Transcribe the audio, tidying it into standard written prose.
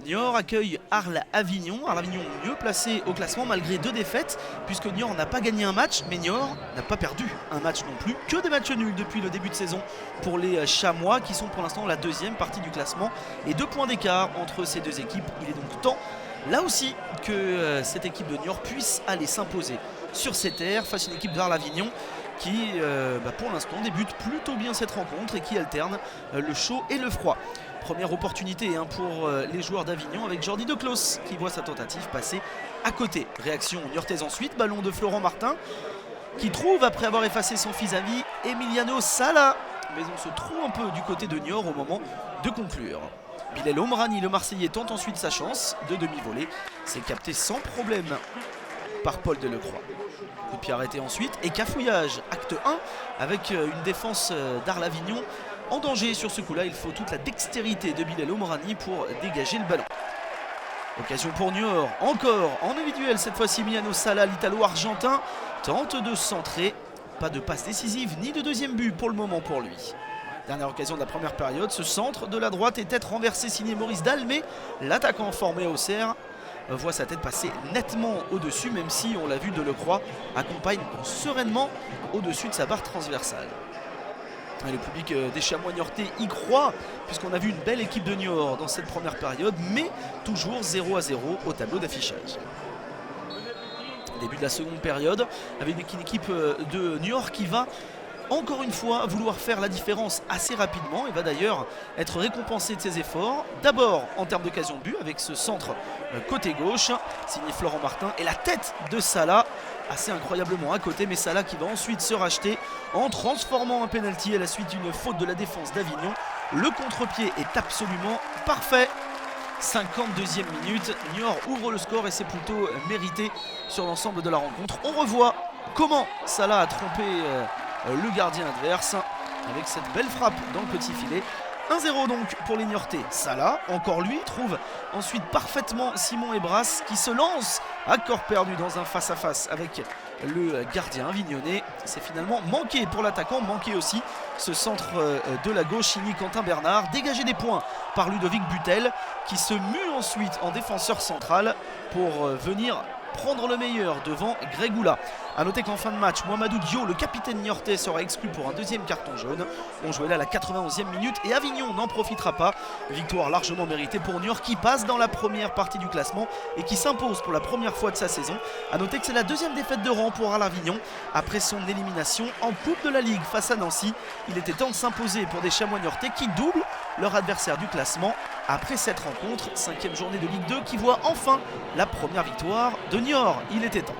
Niort accueille Arles-Avignon. Arles-Avignon mieux placé au classement malgré 2 défaites, puisque Niort n'a pas gagné un match, mais Niort n'a pas perdu un match non plus. Que des matchs nuls depuis le début de saison pour les Chamois, qui sont pour l'instant la 2e partie du classement. Et 2 points d'écart entre ces 2 équipes. Il est donc temps, là aussi, que cette équipe de Niort puisse aller s'imposer sur ses terres face à une équipe d'Arles-Avignon qui, pour l'instant, débute plutôt bien cette rencontre et qui alterne le chaud et le froid. Première opportunité pour les joueurs d'Avignon avec Jordi Declos qui voit sa tentative passer à côté. Réaction niortaise ensuite, ballon de Florent Martin qui trouve, après avoir effacé son vis-à-vis, Emiliano Sala. Mais on se trouve un peu du côté de Niort au moment de conclure. Bilal Omrani, le Marseillais, tente ensuite sa chance de demi-volée. C'est capté sans problème par Paul Delecroix. Coup de pied arrêté ensuite et cafouillage, acte 1 avec une défense d'Arles-Avignon en danger sur ce coup-là. Il faut toute la dextérité de Bilal Omrani pour dégager le ballon. Occasion pour Niort, encore en individuel cette fois-ci. Emiliano Sala, l'Italo-Argentin, tente de centrer. Pas de passe décisive ni de deuxième but pour le moment pour lui. Dernière occasion de la première période, ce centre de la droite est tête renversée signé Maurice Dalle, mais l'attaquant formé au Auxerre voit sa tête passer nettement au-dessus, même si, on l'a vu, Delecroix accompagne sereinement au-dessus de sa barre transversale. Et le public des Chamois niortais y croit, puisqu'on a vu une belle équipe de Niort dans cette première période, mais toujours 0-0 au tableau d'affichage. Début de la seconde période, avec une équipe de Niort qui va encore une fois vouloir faire la différence assez rapidement et va d'ailleurs être récompensé de ses efforts. D'abord en termes d'occasion de but avec ce centre côté gauche signé Florent Martin et la tête de Sala assez incroyablement à côté, mais Sala qui va ensuite se racheter en transformant un penalty à la suite d'une faute de la défense d'Avignon. Le contre-pied est absolument parfait. 52e minute, Niort ouvre le score et c'est plutôt mérité sur l'ensemble de la rencontre. On revoit comment Sala a trompé le gardien adverse avec cette belle frappe dans le petit filet. 1-0 donc pour les Niortais. Sala, encore lui, trouve ensuite parfaitement Simon Ebras qui se lance à corps perdu dans un face-à-face avec le gardien avignonnais. C'est finalement manqué pour l'attaquant, manqué aussi ce centre de la gauche signé Quentin Bernard. Dégagé des points par Ludovic Butel qui se mue ensuite en défenseur central pour venir prendre le meilleur devant Greg Oula. A noter qu'en fin de match, Mohamedou Dio, le capitaine niortais, sera exclu pour un 2e carton jaune. On jouait là la 91e minute et Avignon n'en profitera pas. Victoire largement méritée pour Niort qui passe dans la première partie du classement et qui s'impose pour la première fois de sa saison. A noter que c'est la 2e défaite de rang pour Arles-Avignon après son élimination en Coupe de la Ligue face à Nancy. Il était temps de s'imposer pour des Chamois niortais qui doublent leur adversaire du classement après cette rencontre. 5e journée de Ligue 2 qui voit enfin la première victoire de Niort. Il était temps.